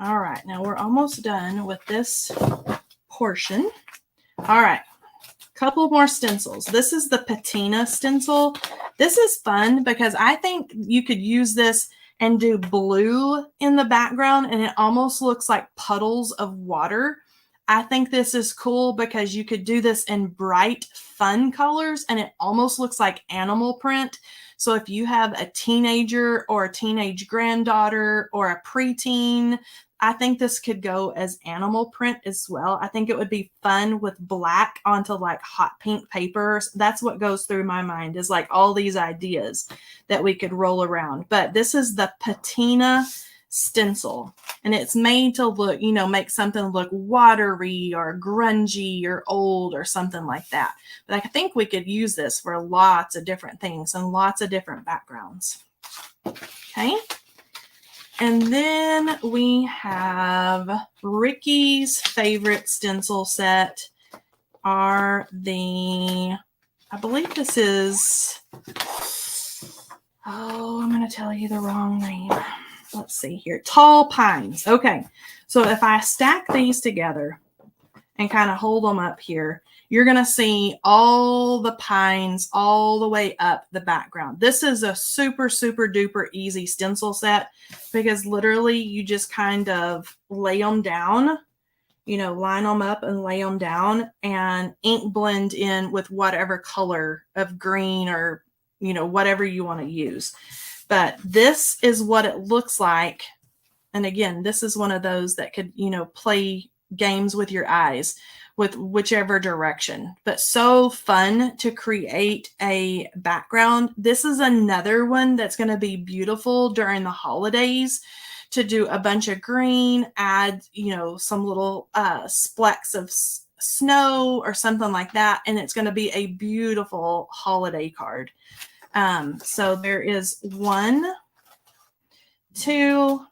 All right, now we're almost done with this portion. All right, couple more stencils. This is the Patina Stencil. This is fun because I think you could use this and do blue in the background, and it almost looks like puddles of water. I think this is cool because you could do this in bright, fun colors, and it almost looks like animal print. So if you have a teenager or a teenage granddaughter or a preteen, I think this could go as animal print as well. I think it would be fun with black onto like hot pink paper. That's what goes through my mind, is like all these ideas that we could roll around. But this is the Patina Stencil, and it's made to look, you know, make something look watery or grungy or old or something like that. But I think we could use this for lots of different things and lots of different backgrounds. Okay. And then we have Ricky's favorite stencil set are the, I believe this is, oh, I'm going to tell you the wrong name. Let's see here. Tall Pines. Okay. So if I stack these together and kind of hold them up here, you're going to see all the pines all the way up the background. This is a super, super duper easy stencil set because literally you just kind of lay them down, you know, line them up and lay them down, and ink blend in with whatever color of green or, you know, whatever you want to use. But this is what it looks like. And again, this is one of those that could, you know, play games with your eyes with whichever direction. But so fun to create a background. This is another one that's going to be beautiful during the holidays, to do a bunch of green, add, you know, some little splecks of snow or something like that. And it's going to be a beautiful holiday card. So there is 1, 2,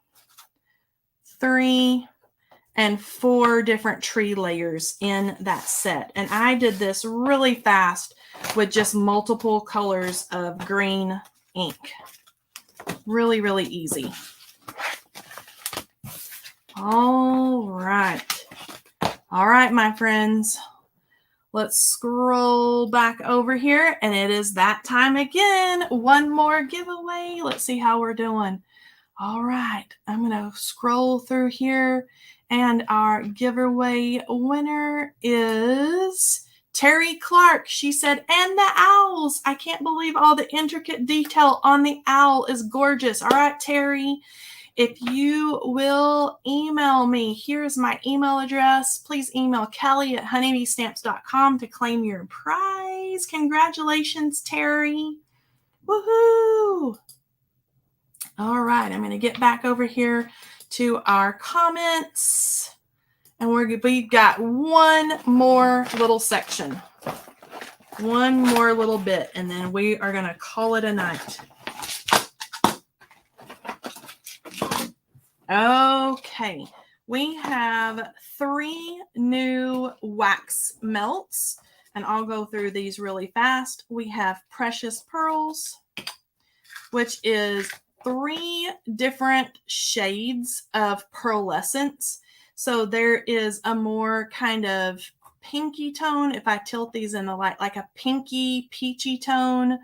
3, and 4 different tree layers in that set. And I did this really fast with just multiple colors of green ink. Really, really easy. All right. All right, my friends. Let's scroll back over here, and it is that time again. One more giveaway. Let's see how we're doing. All right, I'm going to scroll through here, and our giveaway winner is Terry Clark. She said, and the owls. I can't believe all the intricate detail on the owl is gorgeous. All right, Terry. If you will email me, here's my email address. Please email Kelley@honeybeestamps.com to claim your prize. Congratulations, Terry. Woohoo! All right, I'm going to get back over here to our comments. And we've got one more little section. One more little bit, and then we are going to call it a night. Okay, we have 3 new wax melts, and I'll go through these really fast. We have Precious Pearls, which is 3 different shades of pearlescence. So there is a more kind of pinky tone. If I tilt these in the light, like a pinky peachy tone.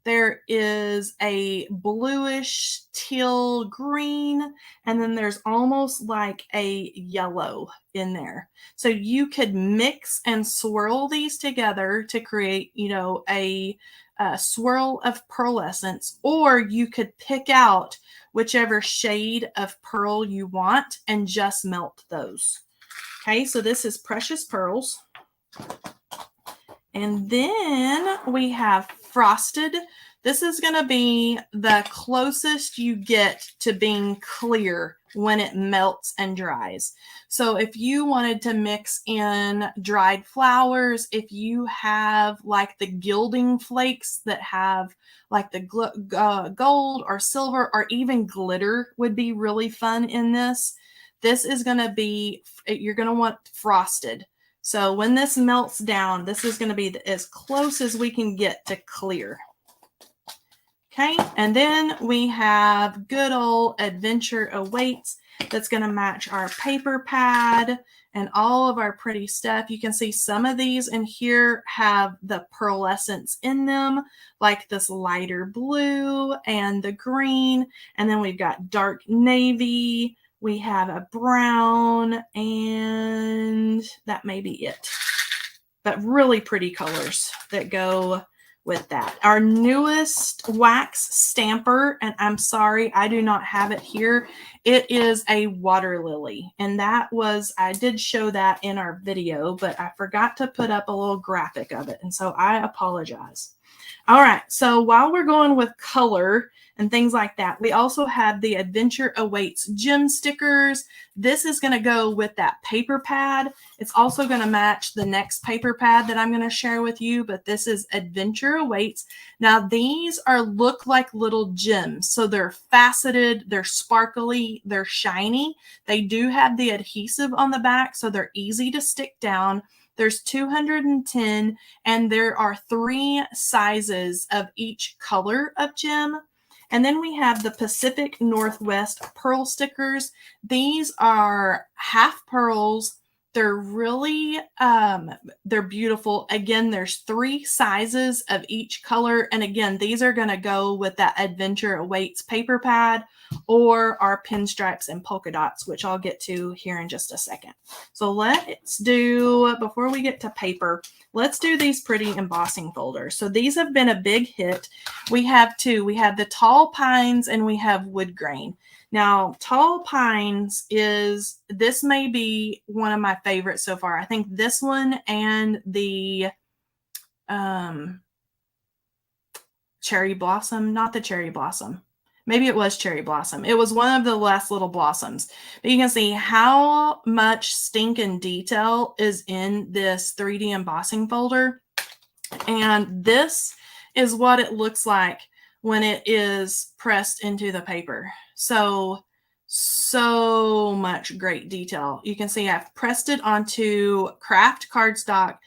There is a bluish teal green, and then there's almost like a yellow in there. So you could mix and swirl these together to create, you know, a swirl of pearlescence, or you could pick out whichever shade of pearl you want and just melt those. Okay, so this is Precious Pearls. And then we have Frosted. This is going to be the closest you get to being clear when it melts and dries. So if you wanted to mix in dried flowers, if you have like the gilding flakes that have like the gold or silver or even glitter would be really fun in this. This is going to be, you're going to want Frosted. So when this melts down, this is going to be as close as we can get to clear. Okay, and then we have good old Adventure Awaits. That's going to match our paper pad and all of our pretty stuff. You can see some of these in here have the pearlescence in them, like this lighter blue and the green. And then we've got dark navy. We have a brown, and that may be it. But really pretty colors that go with that. Our newest wax stamper, and I'm sorry, I do not have it here. It is a water lily, and that was, I did show that in our video, but I forgot to put up a little graphic of it, and so I apologize. All right, so while we're going with color and things like that, we also have the Adventure Awaits gem stickers. This is going to go with that paper pad. It's also going to match the next paper pad that I'm going to share with you, but this is Adventure Awaits. Now, these look like little gems. So they're faceted, they're sparkly, they're shiny. They do have the adhesive on the back, so they're easy to stick down. There's 210, and there are 3 sizes of each color of gem. And then we have the Pacific Northwest pearl stickers. These are half pearls. They're really, they're beautiful. Again, there's 3 sizes of each color. And again, these are going to go with that Adventure Awaits paper pad or our pinstripes and polka dots, which I'll get to here in just a second. So let's do, before we get to paper, let's do these pretty embossing folders. So these have been a big hit. We have 2. We have the Tall Pines and we have Wood Grain. Now, Tall Pines is, this may be one of my favorites so far. I think this one and the Cherry Blossom, not the Cherry Blossom. Maybe it was Cherry Blossom. It was one of the last little blossoms. But you can see how much stinking detail is in this 3D embossing folder. And this is what it looks like when it is pressed into the paper. So much great detail. You can see I've pressed it onto craft cardstock,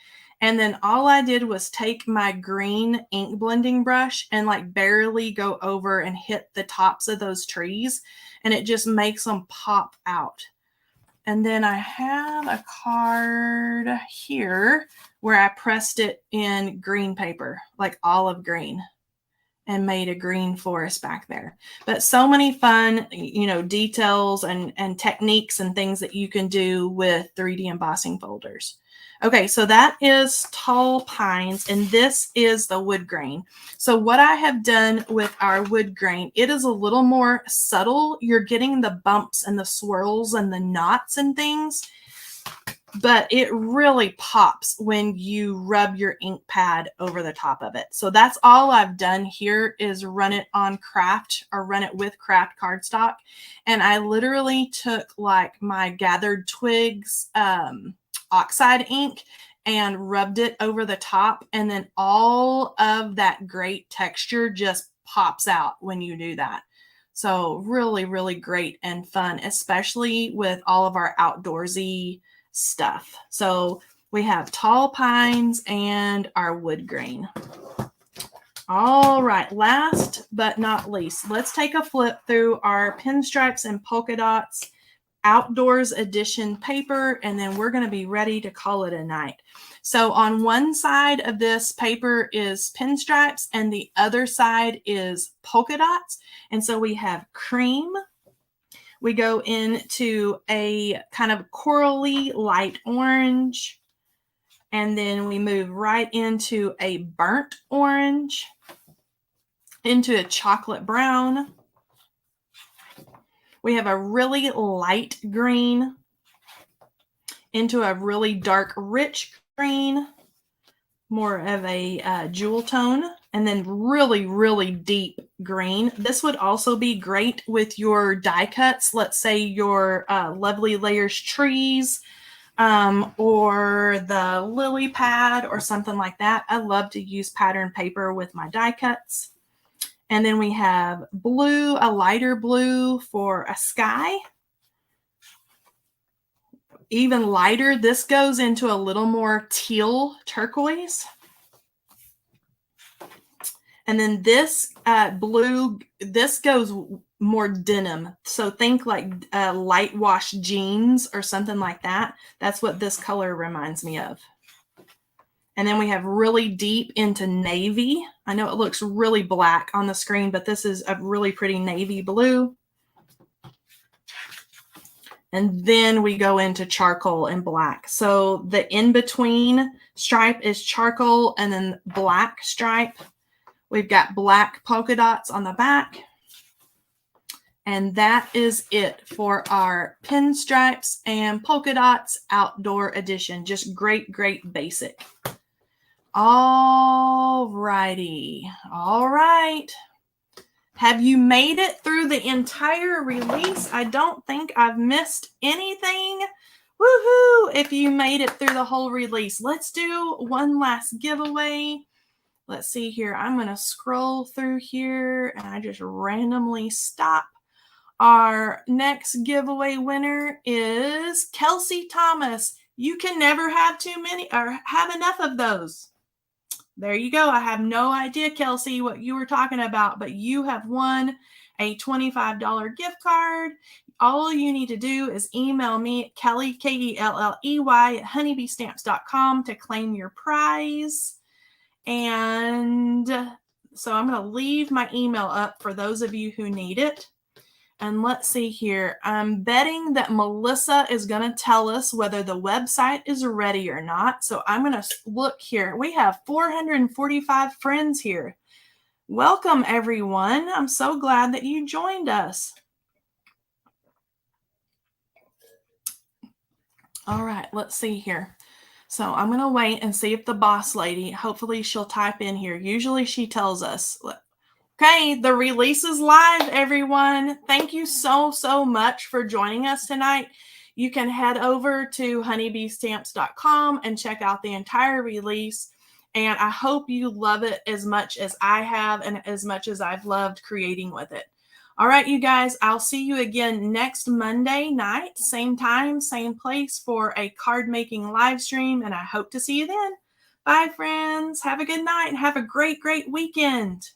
and then all I did was take my green ink blending brush and like barely go over and hit the tops of those trees, and it just makes them pop out. And then I have a card here where I pressed it in green paper, like olive green, and made a green forest back there. But so many fun, you know, details and techniques and things that you can do with 3D embossing folders. Okay, so that is Tall Pines, and this is the Wood Grain. So what I have done with our Wood Grain, it is a little more subtle. You're getting the bumps and the swirls and the knots and things, but it really pops when you rub your ink pad over the top of it. So that's all I've done here is run it on craft, or run it with craft cardstock. And I literally took like my Gathered Twigs oxide ink and rubbed it over the top, and then all of that great texture just pops out when you do that. So really, really great and fun, especially with all of our outdoorsy stuff. So we have tall pines and our wood grain. All right, last but not least, let's take a flip through our pinstripes and polka dots outdoors edition paper, and then we're going to be ready to call it a night. So on one side of this paper is pinstripes and the other side is polka dots. And so we have cream. We go into a kind of corally light orange, and then we move right into a burnt orange, into a chocolate brown. We have a really light green, into a really dark, rich green, more of a jewel tone, and then really, really deep green. This would also be great with your die cuts. Let's say your Lovely Layers trees or the lily pad or something like that. I love to use pattern paper with my die cuts. And then we have blue, a lighter blue for a sky. Even lighter, this goes into a little more teal turquoise. And then this blue, this goes more denim. So think like light wash jeans or something like that. That's what this color reminds me of. And then we have really deep into navy. I know it looks really black on the screen, but this is a really pretty navy blue. And then we go into charcoal and black. So the in-between stripe is charcoal and then black stripe. We've got black polka dots on the back. And that is it for our pinstripes and polka dots outdoor edition. Just great, great basic. All righty. All right. Have you made it through the entire release? I don't think I've missed anything. Woohoo! If you made it through the whole release. Let's do one last giveaway. Let's see here. I'm going to scroll through here and I just randomly stop. Our next giveaway winner is Kelsey Thomas. You can never have too many or have enough of those. There you go. I have no idea, Kelsey, what you were talking about, but you have won a $25 gift card. All you need to do is email me at Kelley, Kelley, at honeybeestamps.com to claim your prize. And so I'm going to leave my email up for those of you who need it. And let's see here. I'm betting that Melissa is going to tell us whether the website is ready or not. So I'm going to look here. We have 445 friends here. Welcome, everyone. I'm so glad that you joined us. All right, let's see here. So I'm going to wait and see if the boss lady, hopefully she'll type in here. Usually she tells us. Okay, the release is live, everyone. Thank you so, so much for joining us tonight. You can head over to honeybeestamps.com and check out the entire release. And I hope you love it as much as I have and as much as I've loved creating with it. All right, you guys, I'll see you again next Monday night, same time, same place for a card making live stream. And I hope to see you then. Bye, friends. Have a good night and have a great, great weekend.